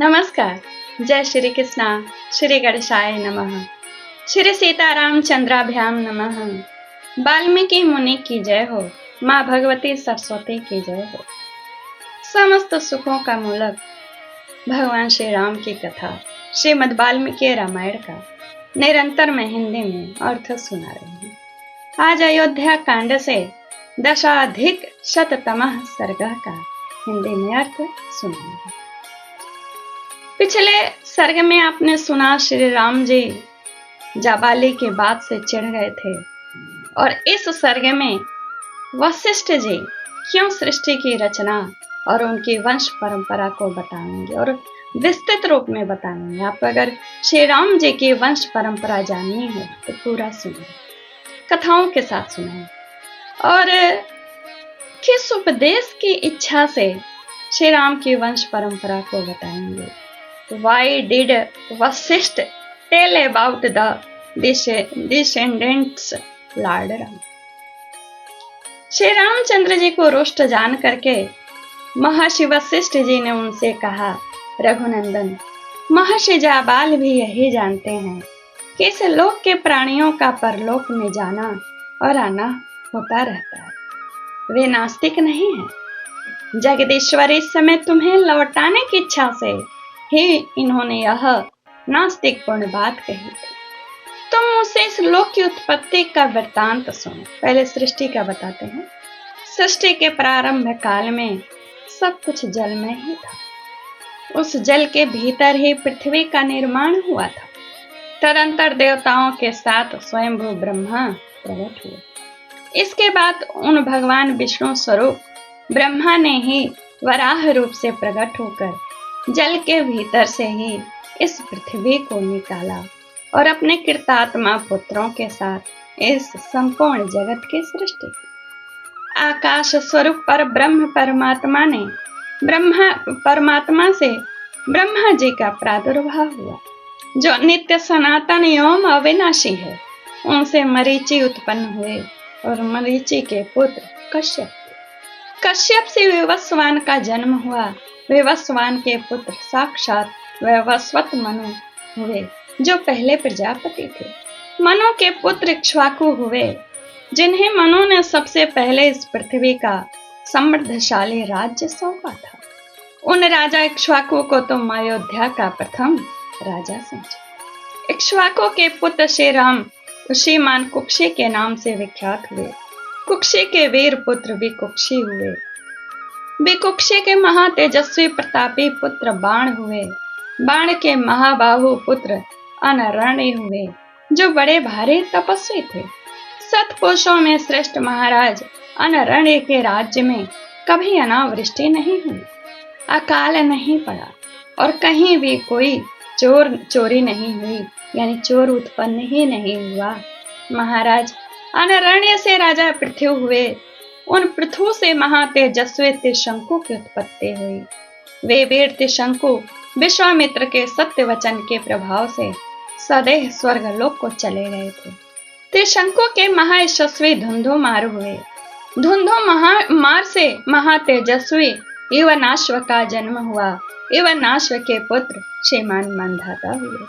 नमस्कार। जय श्री कृष्णा। श्री गणेशाय नमः। श्री सीतारामचंद्राभ्याम नमः। वाल्मीकि मुनि की जय हो। माँ भगवती सरस्वती की जय हो। समस्त सुखों का मूलक भगवान श्री राम की कथा श्रीमद् वाल्मीकि रामायण का निरंतर मैं हिंदी में अर्थ सुना रही हूँ। आज अयोध्या कांड से दशाधिक शततमः सर्ग का हिंदी में अर्थ सुनाऊंगी। पिछले सर्ग में आपने सुना श्री राम जी जाबाली के बात से चिढ़ गए थे और इस सर्ग में वशिष्ठ जी क्यों सृष्टि की रचना और उनकी वंश परंपरा को बताएंगे और विस्तृत रूप में बताएंगे। आप अगर श्री राम जी की वंश परंपरा जाननी है तो पूरा सुनिए, कथाओं के साथ सुनिए और किस उपदेश की इच्छा से श्री राम की वंश परंपरा को बताएंगे। Why did Vasishtha tell about the descendants Lord Ram? Shri Ramchandra ji को रुष्ट जान करके महर्षि वशिष्ठ जी ने उनसे कहा, रघुनंदन, महर्षि जाबाल भी यही जानते हैं कि इस लोक के प्राणियों का परलोक में जाना और आना होता रहता है। वे नास्तिक नहीं हैं। जगदीश्वर इस समय तुम्हें लौटाने की इच्छा से ही इन्होंने यह नास्तिकपूर्ण बात कही थी। तुम मुझसे इस लोक की उत्पत्ति का वृत्तांत सुनो। पहले सृष्टि का बताते हैं। सृष्टि के प्रारंभ काल में सब कुछ जल में ही था। उस जल के भीतर ही पृथ्वी का निर्माण हुआ था। तदंतर देवताओं के साथ स्वयंभू ब्रह्मा प्रकट हुए। इसके बाद उन भगवान विष्णु स्वरूप ब्रह्मा ने ही वराह रूप से प्रकट होकर जल के भीतर से ही इस पृथ्वी को निकाला और अपने कृतात्मा पुत्रों के साथ इस संपूर्ण जगत की सृष्टि की। आकाश स्वरूप पर ब्रह्म परमात्मा से ब्रह्मा जी का प्रादुर्भाव हुआ, जो नित्य सनातन एवं अविनाशी है। उनसे मरीचि उत्पन्न हुए और मरीचि के पुत्र कश्यप से विवस्वान का जन्म हुआ। विवस्वान के पुत्र साक्षात वैवस्वत मनु हुए, जो पहले प्रजापति थे। मनु के पुत्र इक्ष्वाकु हुए, जिन्हें मनु ने सबसे पहले इस पृथ्वी का समृद्धशाली राज्य सौंपा था। उन राजा इक्ष्वाकु को तो अयोध्या का प्रथम राजा समझा। इक्ष्वाकु के पुत्र श्री राम श्रीमान कुक्षी के नाम से विख्यात हुए। कुक्षी के वीर पुत्र विकुक्षी हुए। विकुक्षी के महातेजस्वी प्रतापी पुत्र बाण हुए। बाण के महाबाहु पुत्र अनरण्य हुए, जो बड़े भारी तपस्वी थे। सतपुरुषों में श्रेष्ठ महाराज अनरण्य के राज्य में कभी अनावृष्टि नहीं हुई, अकाल नहीं पड़ा और कहीं भी कोई चोरी नहीं हुई, यानी चोर उत्पन्न ही नहीं हुआ। महाराज अनरण्य से राजा पृथ्वी हुए। उन पृथु से महातेजस्वी त्रिशंकु की उत्पत्ति हुई। वे वीर त्रिशंकु विश्वामित्र के सत्य वचन के प्रभाव से सदैव स्वर्गलोक को चले गए थे। त्रिशंकु के महायशस्वी धुंधुमार हुए। धुंधुमार से महातेजस्वी युवनाश्व का जन्म हुआ। युवनाश्व के पुत्र श्रीमान मांधाता हुए।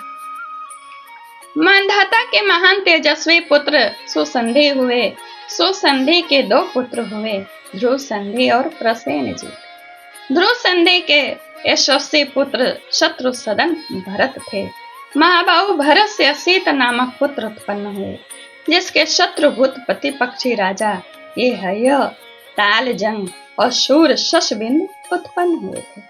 मांधाता के महान तेजस्वी पुत्र सुसंधि हुए। सुसंधि के दो पुत्र हुए, ध्रुव संधि और प्रसेनजीत। ध्रुव संधि के यशस्वी पुत्र शत्रुसदन भरत थे। महाबाहु भरत से असीत नामक पुत्र उत्पन्न हुए, जिसके शत्रुभूत प्रतिपक्षी राजा ये हय, तालजंग और शूर शशबिंद उत्पन्न हुए थे।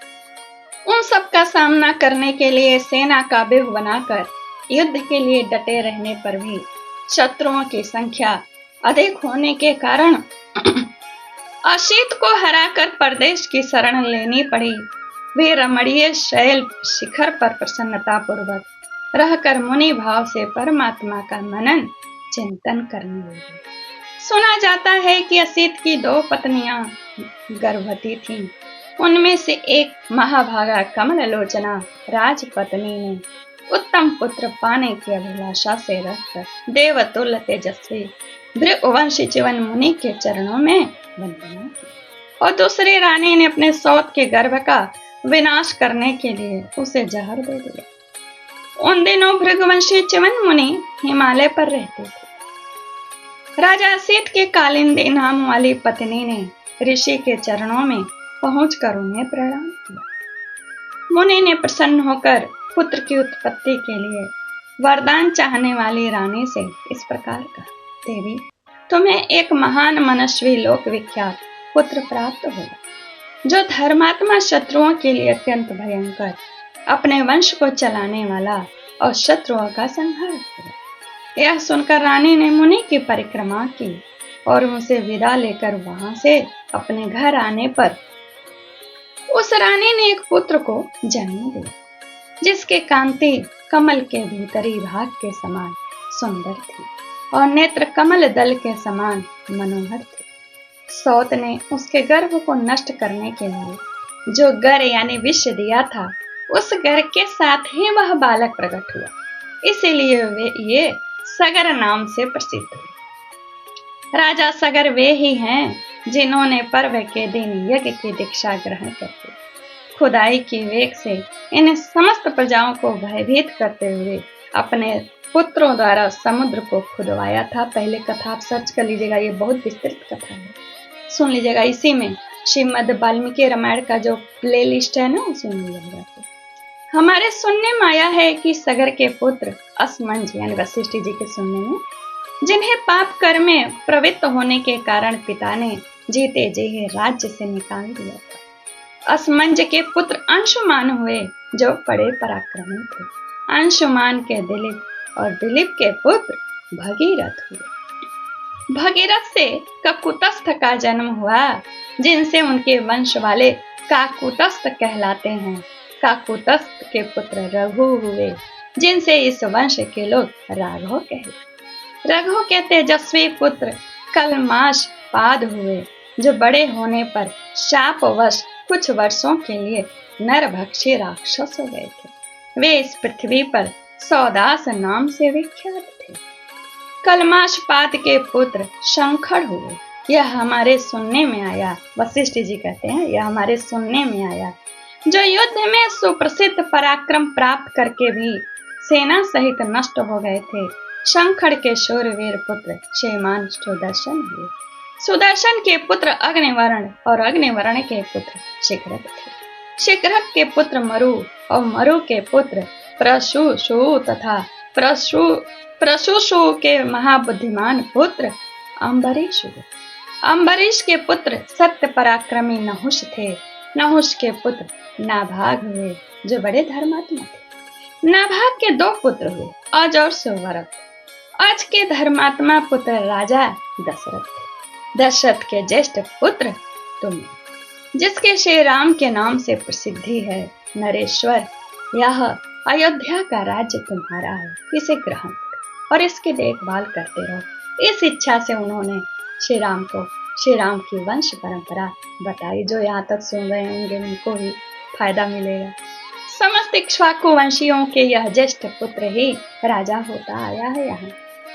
उन सब का सामना करने के लिए सेना का व्यूह बनाकर युद्ध के लिए डटे रहने पर भी शत्रुओं की संख्या अधिक होने के कारण अशीत को हराकर परदेश की शरण लेनी पड़ी। वे रमणीय शैल शिखर पर प्रसन्नता पूर्वक रहकर मुनि भाव से परमात्मा का मनन चिंतन करने लगे। सुना जाता है कि असीत की दो पत्नियां गर्भवती थीं। उनमें से एक महाभागा कमललोचना राजपत्नी ने उत्तम पुत्र पाने की अभिलाषा से रखकर देवतुल्य तेजस्वी भृगुवंशी चिवन मुनि के चरणों में वंदना की और दूसरी रानी ने अपने सौत के गर्भ का विनाश करने के लिए उसे जहर दे दिया। उन दिनों भृगुवंशी च्यवन मुनि हिमालय पर रहते थे। राजा असित के कालिंदी नाम वाली पत्नी ने ऋषि के चरणों में पहुंचकर उन्हें प्रणाम किया। मुनि ने प्रसन्न होकर पुत्र की उत्पत्ति के लिए वरदान चाहने वाली रानी से इस प्रकार कहा, देवी, तुम्हें एक महान मनस्वी लोक विख्यात पुत्र प्राप्त होगा, जो धर्मात्मा शत्रुओं के लिए अत्यंत भयंकर, अपने वंश को चलाने वाला और शत्रुओं का संहार करेगा। यह सुनकर रानी ने मुनि की परिक्रमा की और उसे विदा लेकर वहां से अपने घर आने पर उस रानी ने एक पुत्र को जन्म दिया, जिसके कांति कमल के भीतरी भाग के समान सुंदर थी और नेत्र कमल दल के समान मनोहर थे। सौत ने उसके गर्भ को नष्ट करने के लिए जो गर यानी विष दिया था, उस गर के साथ ही वह बालक प्रकट हुआ, इसीलिए वे ये सगर नाम से प्रसिद्ध हुए। राजा सगर वे ही हैं जिन्होंने पर्व के दिन यज्ञ की दीक्षा ग्रहण करके खुदाई की वेग से इन समस्त प्रजाओं को भयभीत करते हुए अपने पुत्रों द्वारा समुद्र को खुदवाया था। पहले कथा आप सर्च कर लीजिएगा, ये बहुत विस्तृत कथा है, सुन लीजिएगा। इसी में श्रीमद् वाल्मीकि रामायण का जो प्ले लिस्ट है ना, सुन लीजिएगा। हमारे सुनने में आया है कि सगर के पुत्र असमंज यानी वशिष्ठ जी के सुनने में, जिन्हें पाप कर्म में प्रवृत्त होने के कारण पिता ने जीते जी राज्य से निकाल दिया था। असमंज के पुत्र अंशुमान हुए, जो बड़े पराक्रमी थे। अंशुमान के दिलीप और दिलीप के पुत्र भगीरथ हुए। भगीरथ से ककुतस्थ का जन्म हुआ, जिनसे उनके वंश वाले काकुतस्थ कहलाते हैं। काकुतस्थ के पुत्र रघु हुए, जिनसे इस वंश के लोग राघव कहलाते। रघु के तेजस्वी पुत्र कलमाश पाद हुए, जो बड़े होने पर शापवश कुछ वर्षों के लिए नरभक्षी राक्षस हो गए थे। वे इस पृथ्वी पर सौदास नाम से विख्यात थे। कलमाश पाद के पुत्र शंखड़ हुए। यह हमारे सुनने में आया, वशिष्ठ जी कहते हैं, यह हमारे सुनने में आया, जो युद्ध में सुप्रसिद्ध पराक्रम प्राप्त करके भी सेना सहित नष्ट हो गए थे। शंखड़ के शूरवीर पुत्र श्रीमान सुदर्शन हुए। सुदर्शन के पुत्र अग्निवर्ण और अग्निवर्ण के पुत्र शिखरक थे। शिखरक के पुत्र मरु और मरु के पुत्र प्रसूषु तथा प्रसूषु के महाबुद्धिमान पुत्र अम्बरीश हुए। अम्बरीश के पुत्र सत्य पराक्रमी नहुष थे। नहुष के पुत्र नाभाग हुए, जो बड़े धर्मात्मा थे। नाभाग के दो पुत्र हुए, अज और सुवरत। अज के धर्मात्मा पुत्र राजा दशरथ थे। दशरथ के ज्येष्ठ पुत्र तुम, जिसके श्री राम के नाम से प्रसिद्धि है। नरेश्वर, यह अयोध्या का राज्य तुम्हारा है, इसे ग्रहण करो और इसकी देखभाल करते रहो। इस इच्छा से उन्होंने श्री राम की वंश परंपरा बताई। जो यहाँ तक सुन रहे होंगे उनको भी फायदा मिलेगा। समस्त इक्ष्वाकु वंशियों के यह ज्येष्ठ पुत्र ही राजा होता आया है। यहाँ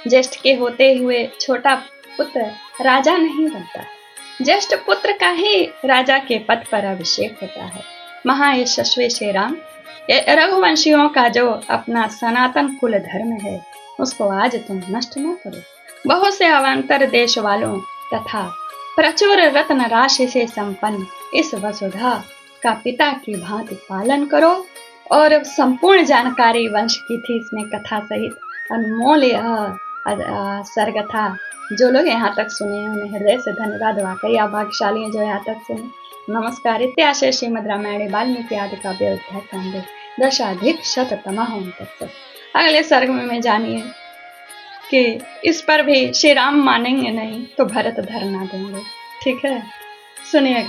ज्येष्ठ के होते हुए छोटा पुत्र राजा नहीं बनता है। ज्येष्ठ पुत्र का ही राजा के पद पर अभिषेक होता है। महायशस्वी श्री राम रघुवंशियों का जो अपना सनातन कुल धर्म है, उसको आज तुम नष्ट न करो। बहुत से अवान्तर देश वालों तथा प्रचुर रत्न राशि से संपन्न इस वसुधा का पिता की भांति पालन करो। और संपूर्ण जानकारी वंश की थी इसमें कथा सहित। अनमोल यह सर्ग था। जो लोग यहाँ तक सुने उन्हें हृदय से धन्यवाद। वाकई आप भाग्यशाली हैं जो यहाँ तक सुने। नमस्कार। इत्याशय श्रीमद् रामायणे वाल्मीकि आदि काव्य अध्याय कांडे दशाधिक-शततमः तक। अगले सर्ग में जानिए कि इस पर भी श्री राम मानेंगे नहीं तो भरत धरना देंगे। ठीक है, सुनिएगा।